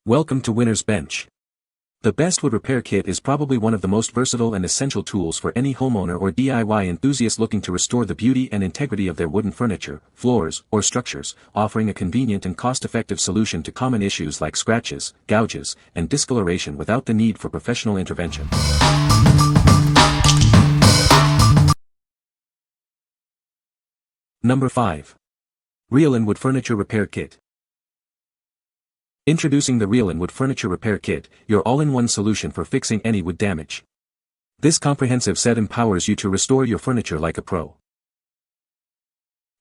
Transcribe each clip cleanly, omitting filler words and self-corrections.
Welcome to Winner's Bench. The Best Wood Repair Kit is probably one of the most versatile and essential tools for any homeowner or DIY enthusiast looking to restore the beauty and integrity of their wooden furniture, floors, or structures, offering a convenient and cost-effective solution to common issues like scratches, gouges, and discoloration without the need for professional intervention. Number 5. REALINN Wood Furniture Repair Kit. Introducing the REALINN Wood Furniture Repair Kit, your all-in-one solution for fixing any wood damage. This comprehensive set empowers you to restore your furniture like a pro.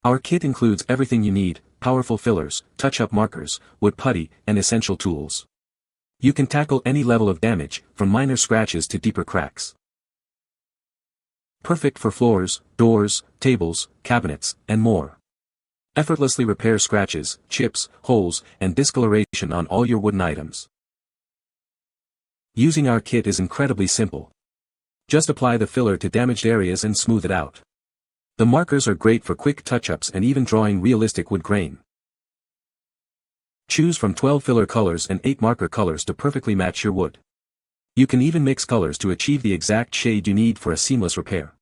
Our kit includes everything you need: powerful fillers, touch-up markers, wood putty, and essential tools. You can tackle any level of damage, from minor scratches to deeper cracks. Perfect for floors, doors, tables, cabinets, and more. Effortlessly repair scratches, chips, holes, and discoloration on all your wooden items. Using our kit is incredibly simple. Just apply the filler to damaged areas and smooth it out. The markers are great for quick touch-ups and even drawing realistic wood grain. Choose from 12 filler colors and 8 marker colors to perfectly match your wood. You can even mix colors to achieve the exact shade you need for a seamless repair.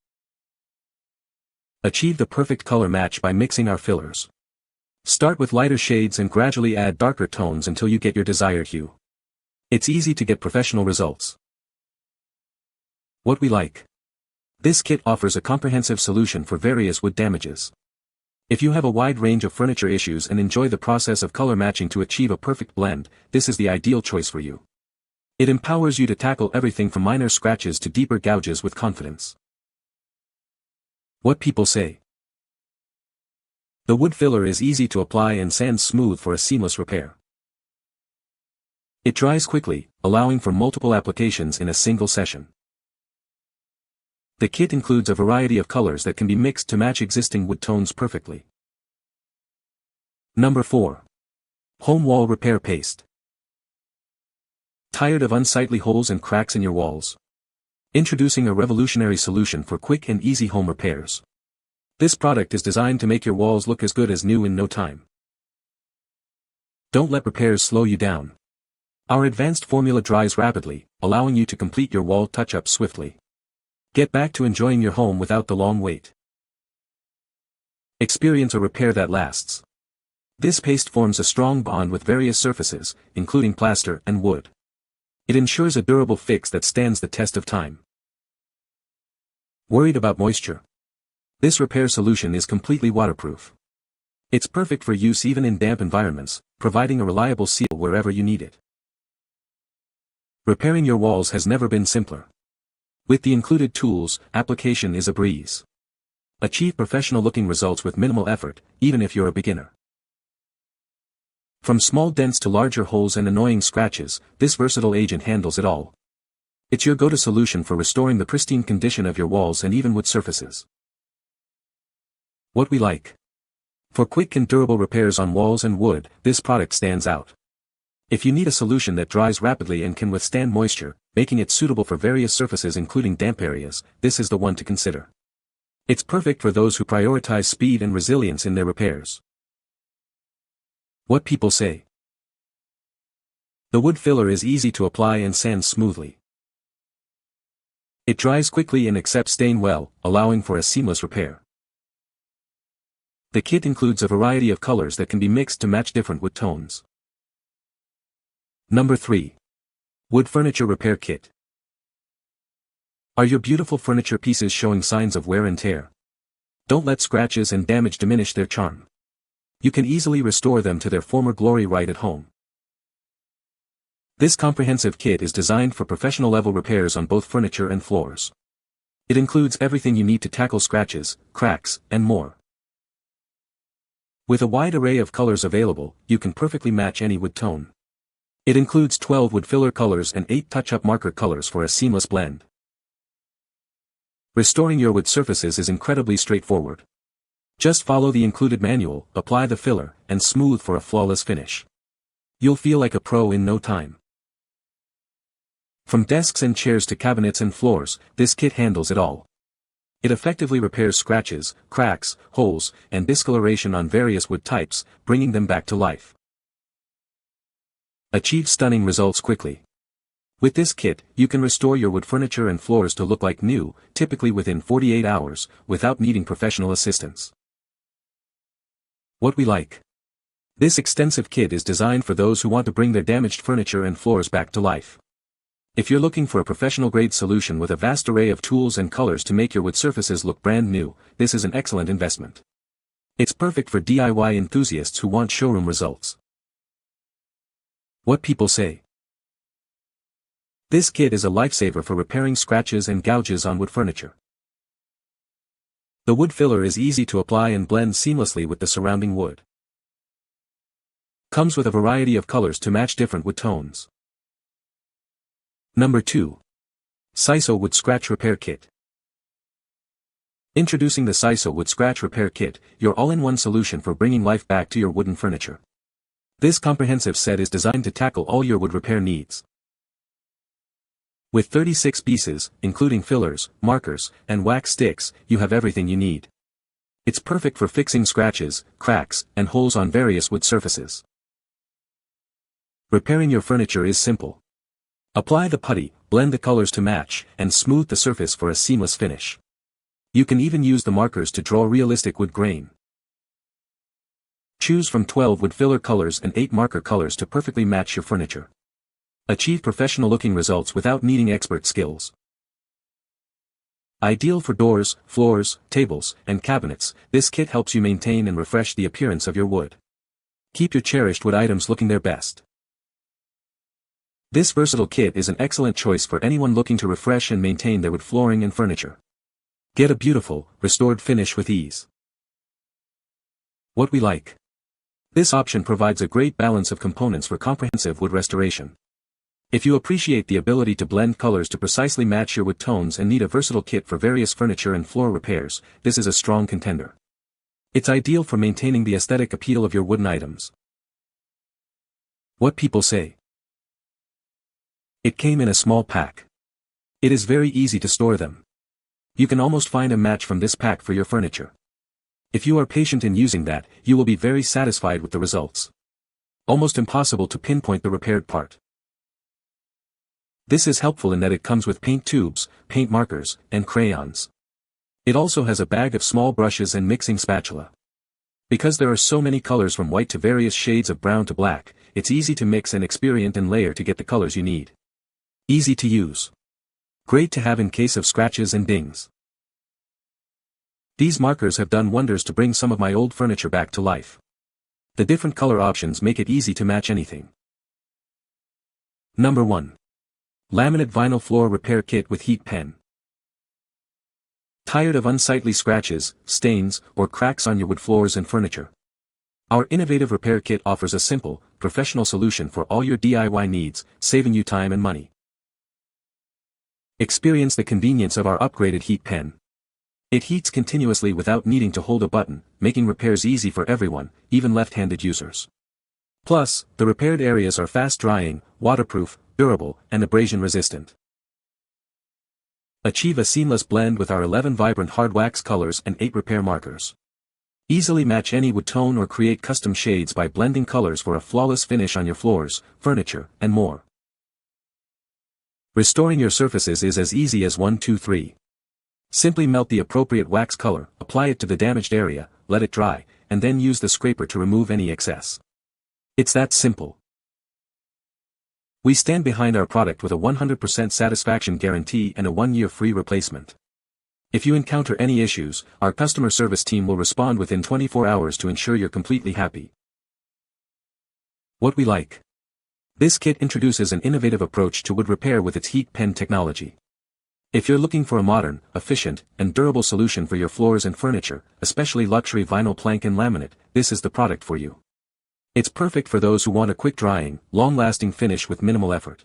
Achieve the perfect color match by mixing our fillers. Start with lighter shades and gradually add darker tones until you get your desired hue. It's easy to get professional results. What we like. This kit offers a comprehensive solution for various wood damages. If you have a wide range of furniture issues and enjoy the process of color matching to achieve a perfect blend, this is the ideal choice for you. It empowers you to tackle everything from minor scratches to deeper gouges with confidence. What people say. The wood filler is easy to apply and sands smooth for a seamless repair. It dries quickly, allowing for multiple applications in a single session. The kit includes a variety of colors that can be mixed to match existing wood tones perfectly. Number 4. Home Wall Repair Paste. Tired of unsightly holes and cracks in your walls? Introducing a revolutionary solution for quick and easy home repairs. This product is designed to make your walls look as good as new in no time. Don't let repairs slow you down. Our advanced formula dries rapidly, allowing you to complete your wall touch-up swiftly. Get back to enjoying your home without the long wait. Experience a repair that lasts. This paste forms a strong bond with various surfaces, including plaster and wood. It ensures a durable fix that stands the test of time. Worried about moisture? This repair solution is completely waterproof. It's perfect for use even in damp environments, providing a reliable seal wherever you need it. Repairing your walls has never been simpler. With the included tools, application is a breeze. Achieve professional-looking results with minimal effort, even if you're a beginner. From small dents to larger holes and annoying scratches, this versatile agent handles it all. It's your go-to solution for restoring the pristine condition of your walls and even wood surfaces. What we like. For quick and durable repairs on walls and wood, this product stands out. If you need a solution that dries rapidly and can withstand moisture, making it suitable for various surfaces including damp areas, this is the one to consider. It's perfect for those who prioritize speed and resilience in their repairs. What people say. The wood filler is easy to apply and sands smoothly. It dries quickly and accepts stain well, allowing for a seamless repair. The kit includes a variety of colors that can be mixed to match different wood tones. Number 3. Wood Furniture Repair Kit. Are your beautiful furniture pieces showing signs of wear and tear? Don't let scratches and damage diminish their charm. You can easily restore them to their former glory right at home. This comprehensive kit is designed for professional-level repairs on both furniture and floors. It includes everything you need to tackle scratches, cracks, and more. With a wide array of colors available, you can perfectly match any wood tone. It includes 12 wood filler colors and 8 touch-up marker colors for a seamless blend. Restoring your wood surfaces is incredibly straightforward. Just follow the included manual, apply the filler, and smooth for a flawless finish. You'll feel like a pro in no time. From desks and chairs to cabinets and floors, this kit handles it all. It effectively repairs scratches, cracks, holes, and discoloration on various wood types, bringing them back to life. Achieve stunning results quickly. With this kit, you can restore your wood furniture and floors to look like new, typically within 48 hours, without needing professional assistance. What we like. This extensive kit is designed for those who want to bring their damaged furniture and floors back to life. If you're looking for a professional-grade solution with a vast array of tools and colors to make your wood surfaces look brand new, this is an excellent investment. It's perfect for DIY enthusiasts who want showroom results. What people say. This kit is a lifesaver for repairing scratches and gouges on wood furniture. The wood filler is easy to apply and blend seamlessly with the surrounding wood. Comes with a variety of colors to match different wood tones. Number 2. SEISSO Wood Scratch Repair Kit. Introducing the SEISSO Wood Scratch Repair Kit, your all-in-one solution for bringing life back to your wooden furniture. This comprehensive set is designed to tackle all your wood repair needs. With 36 pieces, including fillers, markers, and wax sticks, you have everything you need. It's perfect for fixing scratches, cracks, and holes on various wood surfaces. Repairing your furniture is simple. Apply the putty, blend the colors to match, and smooth the surface for a seamless finish. You can even use the markers to draw realistic wood grain. Choose from 12 wood filler colors and 8 marker colors to perfectly match your furniture. Achieve professional-looking results without needing expert skills. Ideal for doors, floors, tables, and cabinets, this kit helps you maintain and refresh the appearance of your wood. Keep your cherished wood items looking their best. This versatile kit is an excellent choice for anyone looking to refresh and maintain their wood flooring and furniture. Get a beautiful, restored finish with ease. What we like. This option provides a great balance of components for comprehensive wood restoration. If you appreciate the ability to blend colors to precisely match your wood tones and need a versatile kit for various furniture and floor repairs, this is a strong contender. It's ideal for maintaining the aesthetic appeal of your wooden items. What people say. It came in a small pack. It is very easy to store them. You can almost find a match from this pack for your furniture. If you are patient in using that, you will be very satisfied with the results. Almost impossible to pinpoint the repaired part. This is helpful in that it comes with paint tubes, paint markers, and crayons. It also has a bag of small brushes and mixing spatula. Because there are so many colors from white to various shades of brown to black, it's easy to mix and experiment and layer to get the colors you need. Easy to use. Great to have in case of scratches and dings. These markers have done wonders to bring some of my old furniture back to life. The different color options make it easy to match anything. Number 1. Laminate Vinyl Floor Repair Kit with Heat Pen. Tired of unsightly scratches, stains, or cracks on your wood floors and furniture? Our innovative repair kit offers a simple, professional solution for all your DIY needs, saving you time and money. Experience the convenience of our upgraded heat pen. It heats continuously without needing to hold a button, making repairs easy for everyone, even left-handed users. Plus, the repaired areas are fast-drying, waterproof, durable, and abrasion-resistant. Achieve a seamless blend with our 11 vibrant hard wax colors and 8 repair markers. Easily match any wood tone or create custom shades by blending colors for a flawless finish on your floors, furniture, and more. Restoring your surfaces is as easy as 1, 2, 3. Simply melt the appropriate wax color, apply it to the damaged area, let it dry, and then use the scraper to remove any excess. It's that simple. We stand behind our product with a 100% satisfaction guarantee and a 1-year free replacement. If you encounter any issues, our customer service team will respond within 24 hours to ensure you're completely happy. What we like. This kit introduces an innovative approach to wood repair with its heat pen technology. If you're looking for a modern, efficient, and durable solution for your floors and furniture, especially luxury vinyl plank and laminate, this is the product for you. It's perfect for those who want a quick-drying, long-lasting finish with minimal effort.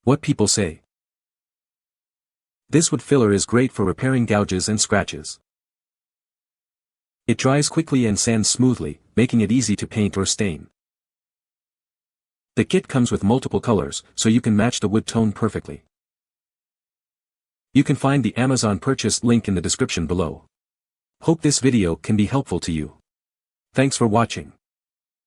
What people say. This wood filler is great for repairing gouges and scratches. It dries quickly and sands smoothly, making it easy to paint or stain. The kit comes with multiple colors, so you can match the wood tone perfectly. You can find the Amazon purchase link in the description below. Hope this video can be helpful to you. Thanks for watching.